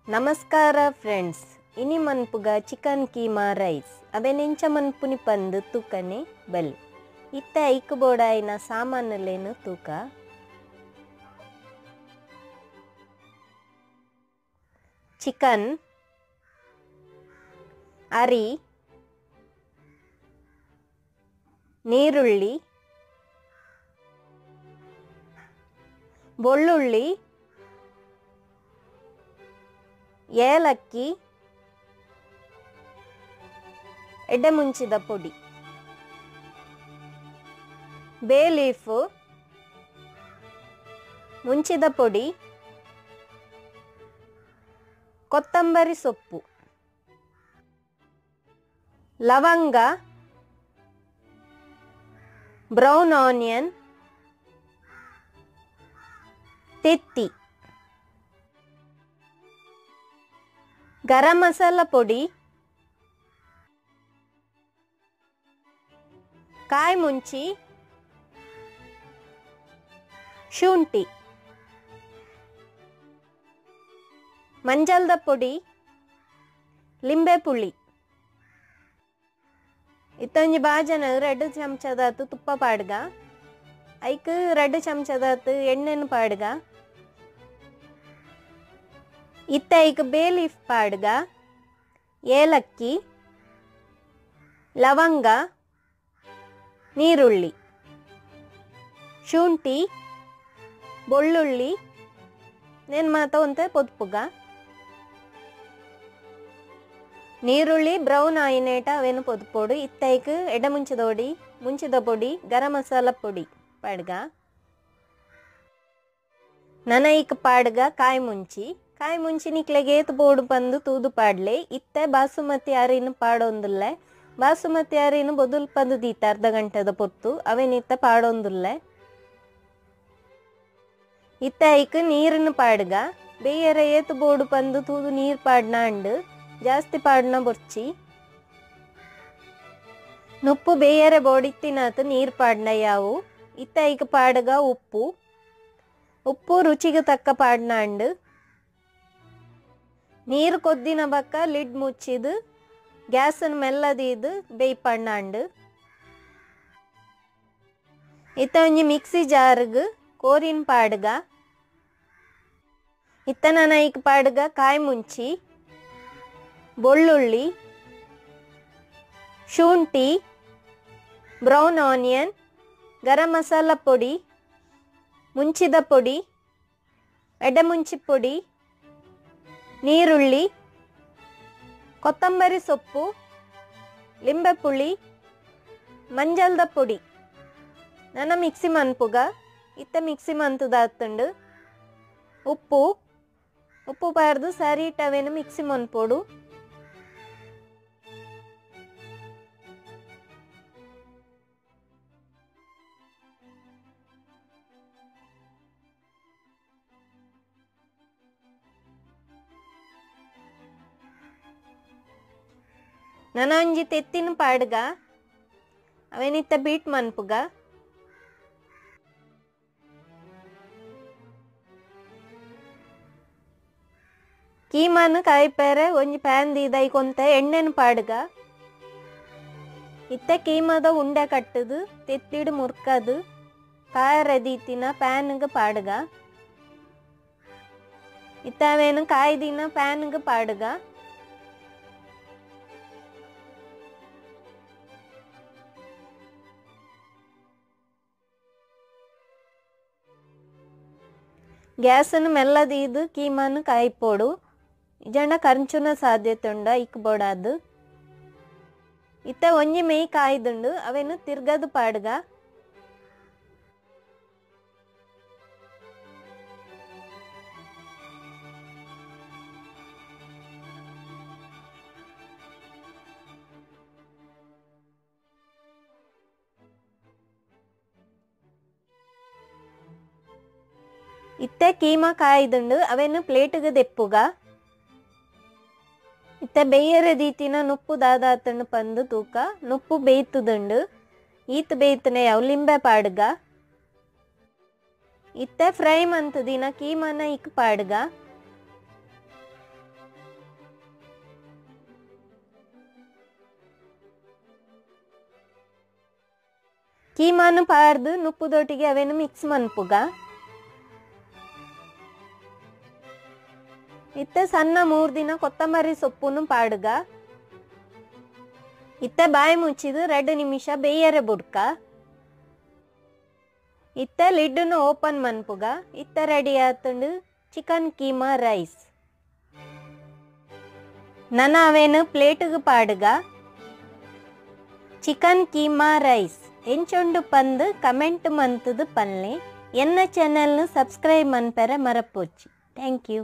ನಮಸ್ಕಾರ ಫ್ರೆಂಡ್ಸ್, ಇನಿ ಮನ್ಪುಗ chicken keema rice ಅವೆನೆಂಚ ಮನ್ಪುನಿ ಪಂದು ತೂಕನೆ ಬಲ್ ಇತ್ತ ಐಕ್ ಬೋಡಾಯಿನ ಸಾಮಾನುಲೇನು ತೂಕ ಚಿಕನ್ ಅರಿ ನೀರುಳ್ಳಿ ಬೆಳ್ಳುಳ್ಳಿ ಏಲಕ್ಕಿ ಎಡೆ ಮುಂಚಿದ ಪುಡಿ ಬೇ ಲೀಫು ಮುಂಚಿದ ಪುಡಿ ಕೊತ್ತಂಬರಿ ಸೊಪ್ಪು ಲವಂಗ ಬ್ರೌನ್ ಆನಿಯನ್ ತೆತ್ತಿ ಗರಂ ಮಸಾಲ ಪುಡಿ ಕಾಯಿ ಮುಂಚಿ ಶುಂಠಿ ಮಂಜಲ್ದ ಪುಡಿ ಲಿಂಬೆ ಪುಳಿ ಇತ್ತೊಂಜಿ ಬಾಜನ 2 ಚಮಚದಾತು ತುಪ್ಪ ಪಾಡ್ಗ ಐಕ್ 2 ಚಮಚದಾತು ಎಣ್ಣೆನು ಪಾಡ್ಗ ಇತ್ತ ಐಕ್ ಬೇ ಲೀಫ್ ಪಾಡ್ಗ ಏಲಕ್ಕಿ ಲವಂಗ ನೀರುಳ್ಳಿ ಶುಂಠಿ ಬೆಳ್ಳುಳ್ಳಿ ನೇನು ಮಾತ ಒಂತೆ ಪೊದ್ಪುಗ ನೀರುಳ್ಳಿ ಬ್ರೌನ್ ಆಯಿನೇಟ ಅವೇನು ಪೊದ್ಪೊಡು ಇತ್ತೈಕ್ ಎಡ ಮುಂಚಿದ ಪೊಡಿ ಗರಂ ಮಸಾಲ ಪೊಡಿ ಪಾಡ್ಗ ನನೈಕ್ ಪಾಡ್ಗ ಕಾಯಿ ಮುಂಚಿ ನಿಕ್ಲೆಗೆ ಏತು ಬೋಡು ಬಂದು ತೂದು ಪಾಡ್ಲೆ ಇತ್ತೆ ಬಾಸುಮತಿ ಅರಿನು ಪಾಡೊಂದುಲ್ಲೆ ಬಾಸುಮತಿ ಅರಿನು ಬೊದುಲ್ ಪಂದು ದೀತ ಅರ್ಧ ಗಂಟೆದ ಪೊತ್ತು ಅವೇನಿತ್ತ ಪಾಡೊಂದುಲ್ಲೆ ಇತ್ತ ಐಕ್ ನೀರಿನ ಪಾಡ್ಗ ಬೇಯರ ಏತು ಬೋಡು ಪಂದು ತೂದು ನೀರು ಪಾಡ್ನ ಅಂಡು ಜಾಸ್ತಿ ಪಾಡ್ನ ಬೊರ್ಚಿ ನುಪ್ಪು ಬೇಯರೆ ಬೋಡಿತ್ತಿನಾತು ನೀರು ಪಾಡ್ನ ಯಾವು ಇತ್ತ ಐಕ್ ಪಾಡ್ಗ ಉಪ್ಪು ರುಚಿಗೆ ತಕ್ಕ ಪಾಡ್ನ ಅಂಡು ನೀರು ಕೊದ್ದಿನ ಬಕ್ಕ ಲಿಡ್ ಮುಚ್ಚಿದು ಗ್ಯಾಸನ್ನು ಮೆಲ್ಲದಿದ್ದು ಬೇಯ್ಪಣ್ಣ ಅಂಡು ಇತ್ತ ಒಂಜಿ ಮಿಕ್ಸಿ ಜಾರ್ಗ್ ಕೋರಿನ ಪಾಡ್ಗ ಇತ್ತ ನನೈಕ್ ಪಾಡ್ಗ ಕಾಯಿ ಮುಂಚಿ ಬೆಳ್ಳುಳ್ಳಿ ಶುಂಠಿ ಬ್ರೌನ್ ಆನಿಯನ್ ಗರಂ ಮಸಾಲ ಪುಡಿ ಮುಂಚಿದ ಪುಡಿ ಎಡೆ ಮುಂಚಿ ಪುಡಿ ನೀರುಳ್ಳಿ ಕೊತ್ತಂಬರಿ ಸೊಪ್ಪು ಲಿಂಬೆ ಪುಳಿ ಮಂಜಲ್ದ ಪುಡಿ ನನ್ನ ಮಿಕ್ಸಿ ಮನ್ಪುಗ ಇತ್ತ ಮಿಕ್ಸಿ ಮಂತುದಾತುಂಡು ಉಪ್ಪು ಪಾರ್ದು ಸರಿ ಇಟ್ಟವೇನು ಮಿಕ್ಸಿ ಮನ್ಪೊಡು ನನ್ನ ಒಂಜಿ ತೆತ್ತಿನ ಪಾಡ್ಗ ಅವೇನಿತ್ತ ಬೀಟ್ ಮನ್ಪುಗ ಕೀಮಾನು ಕಾಯಿಪೇರೆ ಒಂಜಿ ಪ್ಯಾನ್ ದೀದ ಕೊಂತ ಎಣ್ಣೆನ ಪಾಡ್ಗ ಇತ್ತ ಕೀಮದ ಉಂಡೆ ಕಟ್ಟದು ತೆತ್ತಿಡು ಮುರ್ಕದು ಕಾಯರದೀತಿನ ಪ್ಯಾನ್ಗೆ ಪಾಡ್ಗ ಇತ್ತ ಅವೇನು ಕಾಯ್ದಿನ ಪ್ಯಾನ್ಗೆ ಪಾಡ್ಗ ಗ್ಯಾಸನ್ನು ಮೆಲ್ಲದೀದು ಕೀಮಾನು ಕಾಯಿಪೋಡು ಇಜಂಡ ಕರ್ಚುನ ಸಾಧ್ಯತೆ ಉಂಡ ಇಕ್ ಬೋಡಾದು ಇತ್ತ ಒಂಜಿ ಮೇಯ್ ಕಾಯ್ದುಂಡು ಅವೇನು ತಿರ್ಗದು ಪಾಡ್ಗ ಇತ್ತೆ ಕೀಮಾ ಕಾಯ್ದುಂಡು ಅವೇನು ಪ್ಲೇಟ್ಗೆ ದೆಪ್ಪುಗ ಇತ್ತ ಬೇಯರೆ ದೀತಿನ ನುಪ್ಪು ದಾದಾತನ್ನು ಪಂದು ತೂಕ ನುಪ್ಪು ಬೇಯ್ತುದುಂಡು ಈತ್ ಬೇಯ್ತನೆ ಯಾವ ಲಿಂಬೆ ಪಾಡ್ಗ ಇತ್ತೆ ಫ್ರೈ ಮಂತುದಿನ ಕೀಮನ ಇಕ್ ಪಾಡ್ಗ ಕೀಮಾನು ಪಾಡ್ದು ನುಪ್ಪುದೊಟ್ಟಿಗೆ ಅವೇನು ಮಿಕ್ಸ್ ಮನ್ಪುಗ. ಇತ್ತೆ ಸಣ್ಣ 3 ದಿನ ಕೊತ್ತಂಬರಿ ಸೊಪ್ಪುನು ಪಾಡುಗ. ಇತ್ತೆ ಬಾಯಿ ಮುಚ್ಚಿದು 2 ನಿಮಿಷ ಬೇಯರೆ ಬುಡ್ಕ. ಇತ್ತೆ ಲಿಡ್ಡನ್ನು ಓಪನ್ ಮನ್ಪುಗ. ಇತ್ತೆ ರೆಡಿ ಆತುಂಡು ಚಿಕನ್ ಕೀಮಾ ರೈಸ್. ನನ್ನ ಅವೇನು ಪ್ಲೇಟ್ಗೆ ಪಾಡುಗ. ಚಿಕನ್ ಕೀಮಾ ರೈಸ್ ಎಂಚೊಂಡು ಪಂದು ಕಮೆಂಟ್ ಮಂತದು ಪನ್ಲೆ. ಎನ್ನ ಚಾನಲ್ನು ಸಬ್ಸ್ಕ್ರೈಬ್ ಮನ್ಪೆರೆ ಮರಪೋಚಿ. Thank you.